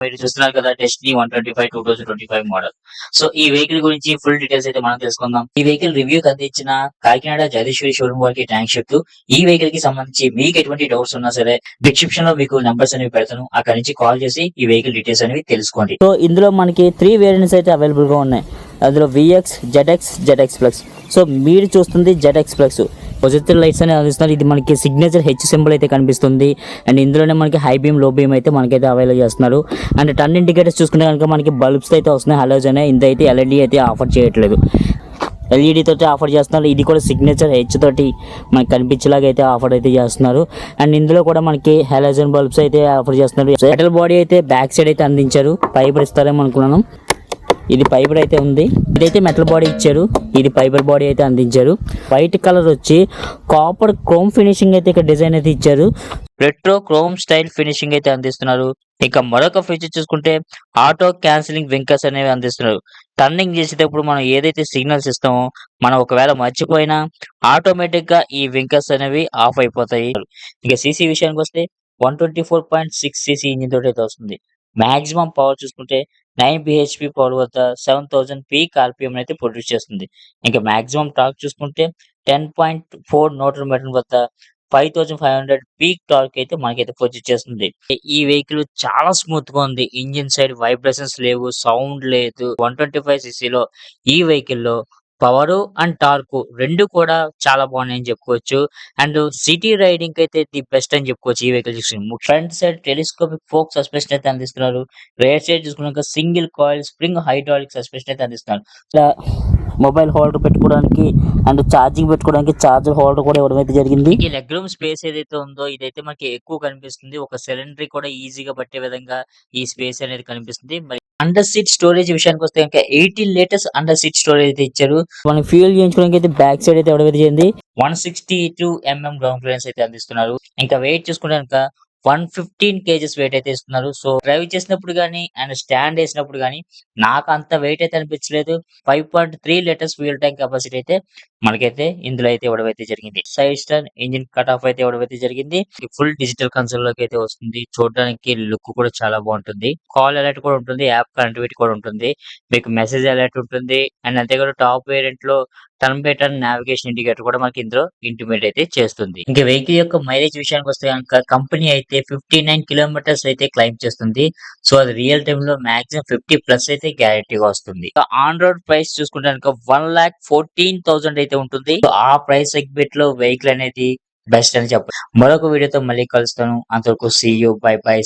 మీరు చూస్తున్నారు కదా డెస్టినీ 125 2025 మోడల్. సో ఈ వెహికల్ గురించి ఫుల్ డీటెయిల్స్ అయితే మనం తెలుసుకుందాం. ఈ వెహికల్ రివ్యూకి అందించిన కాకినాడ జగదీశ్వరి షోరూమ్ వారికి థ్యాంక్స్ చెప్తూ ఈ వెహికల్ కి సంబంధించి మీకు ఎటువంటి డౌట్స్ ఉన్నా సరే డిస్క్రిప్షన్ లో మీకు నంబర్స్ అనేవి పెడతాను. అక్కడ నుంచి కాల్ చేసి ఈ వెహికల్ డీటెయిల్స్ అనేవి తెలుసుకోండి. సో ఇందులో మనకి 3 వేరియంట్స్ అయితే అవైలబుల్ గా ఉన్నాయి. అందులో విఎక్స్, జెడ్ఎక్స్ ప్లస్. సో మీరు చూస్తుంది జెడ్ఎక్స్ ప్లస్. పొజిటివ్ లైట్స్ అనేవి అందిస్తున్నారు. ఇది మనకి సిగ్నేచర్ హెచ్ సింబల్ అయితే కనిపిస్తుంది. అండ్ ఇందులోనే మనకి హై బీమ్, లో బీమ్ అయితే మనకైతే అవైలబుల్ చేస్తున్నారు. అండ్ టర్న్ ఇండికేటర్స్ చూసుకుంటే కనుక మనకి బల్బ్స్ అయితే వస్తున్నాయి, హలోజన్. ఇందైతే ఎల్ఈడి అయితే ఆఫర్ చేయట్లేదు, ఎల్ఈడి తోటి ఆఫర్ చేస్తున్నారు. ఇది కూడా సిగ్నేచర్ హెచ్ తోటి మనకి కనిపించేలాగా అయితే ఆఫర్ అయితే చేస్తున్నారు. అండ్ ఇందులో కూడా మనకి హాలోజన్ బల్బ్స్ అయితే ఆఫర్ చేస్తున్నారు. మెటల్ బాడీ అయితే బ్యాక్ సైడ్ అయితే అందించారు. ఫైబర్ ఇస్తారేమో అనుకున్నాను. ఇది ఫైబర్ అయితే ఉంది. ఇదైతే మెటల్ బాడీ ఇచ్చారు, ఇది ఫైబర్ బాడీ అయితే అందించారు. వైట్ కలర్ వచ్చి కాపర్ క్రోమ్ ఫినిషింగ్ అయితే ఇక్కడ డిజైన్ అయితే ఇచ్చారు. రెట్రో క్రోమ్ స్టైల్ ఫినిషింగ్ అయితే అందిస్తున్నారు. ఇక మరొక ఫీచర్ చూసుకుంటే ఆటో క్యాన్సిలింగ్ వింకర్స్ అనేవి అందిస్తున్నారు. టర్నింగ్ చేసేటప్పుడు మనం ఏదైతే సిగ్నల్స్ ఇస్తామో మనం ఒకవేళ మర్చిపోయినా ఆటోమేటిక్ గా ఈ వింకర్స్ అనేవి ఆఫ్ అయిపోతాయి. ఇక సీసీ విషయానికి వస్తే 124.6 cc ఇంజిన్ తోటి అయితే వస్తుంది. మాక్సిమం పవర్ చూసుకుంటే 9 bhp పవర్ వద్ద 7000 పీక్ ఆర్పిఎం అయితే ప్రొడ్యూస్ చేస్తుంది. ఇంకా మాక్సిమం టార్క్ చూసుకుంటే 10.4 న్యూటన్ మీటర్ వద్ద 5500 పీక్ టార్క్ అయితే మనకైతే ప్రొడ్యూస్ చేస్తుంది. ఈ వెహికల్ చాలా స్మూత్ గా ఉంది. ఇంజిన్ సైడ్ వైబ్రేషన్స్ లేవు, సౌండ్ లేదు. 125 cc ఈ వెహికల్ లో పవర్ అండ్ టార్క్ రెండు కూడా చాలా బాగున్నాయని చెప్పుకోవచ్చు. అండ్ సిటీ రైడింగ్ అయితే ది బెస్ట్ అని చెప్పుకోవచ్చు ఈ వెహికల్ చూసుకుని. Front side telescopic fork suspension అయితే అందిస్తున్నారు. రేర్ సైడ్ చూసుకున్నాక single coil spring hydraulic suspension అయితే అందిస్తున్నారు. ఇలా మొబైల్ హోల్డర్ పెట్టుకోవడానికి అండ్ ఛార్జింగ్ పెట్టుకోవడానికి ఛార్జర్ హోల్డర్ కూడా ఇవ్వడం అయితే జరిగింది. ఈ లెగ్ రూమ్ స్పేస్ ఏదైతే ఉందో ఇదైతే మనకి ఎక్కువ కనిపిస్తుంది. ఒక సిలిండర్ కూడా ఈజీగా పట్టే విధంగా ఈ స్పేస్ అనేది కనిపిస్తుంది. మరి అండర్ సీట్ స్టోరేజ్ విషయానికి వస్తే ఇంకా 18 లీటర్స్ అండర్ సీట్ స్టోరేజ్ అయితే ఇచ్చారు. మనం ఫ్యూల్ చేయించుకోవడానికి అయితే బ్యాక్ సైడ్ అయితే ఇవ్వడం అయితే జరిగింది. 162 గ్రౌండ్ క్లియరెన్స్ అయితే అందిస్తున్నారు. ఇంకా వెయిట్ చూసుకుంటే కనుక 115 kgs వెయిట్ అయితే ఇస్తున్నారు. సో డ్రైవ్ చేసినప్పుడు గానీ అండ్ స్టాండ్ వేసినప్పుడు గానీ నాకు అంత వెయిట్ అయితే అనిపించలేదు. 5.3 లీటర్స్ ఫ్యూయల్ ట్యాంక్ కెపాసిటీ అయితే మనకైతే ఇందులో అయితే ఇవ్వడం అయితే జరిగింది. Side stand engine cut off అయితే ఇవ్వడం అయితే జరిగింది. ఫుల్ డిజిటల్ కన్సోల్ లోకి అయితే వస్తుంది. చూడడానికి లుక్ కూడా చాలా బాగుంటుంది. కాల్ అలర్ట్ కూడా ఉంటుంది, యాప్ కనెక్టివిటీ కూడా ఉంటుంది, మీకు మెసేజ్ అలర్ట్ ఉంటుంది. అండ్ అంతేకాదు టాప్ వేరియంట్ లో turn by turn navigation indicator కూడా మనకి ఇందులో ఇంటిమేట్ అయితే చేస్తుంది. ఇంకా వెహికల్ యొక్క మైలేజ్ విషయానికి వస్తే కనుక కంపెనీ అయితే 59 కిలోమీటర్స్ అయితే క్లైమ్ చేస్తుంది. సో అది రియల్ టైమ్ లో మాక్సిమం 50+ అయితే గ్యారెంటీగా వస్తుంది. ఆన్ రోడ్ ప్రైస్ చూసుకుంటే కనుక 1,14,000 అయితే ఉంటుంది. సో ఆ ప్రైస్ సెగ్మెంట్ లో వెహికల్ అనేది బెస్ట్ అని చెప్పాలి. మరొక వీడియోతో మళ్ళీ కలుస్తాను. అంతవరకు సీ యూ, బై బై.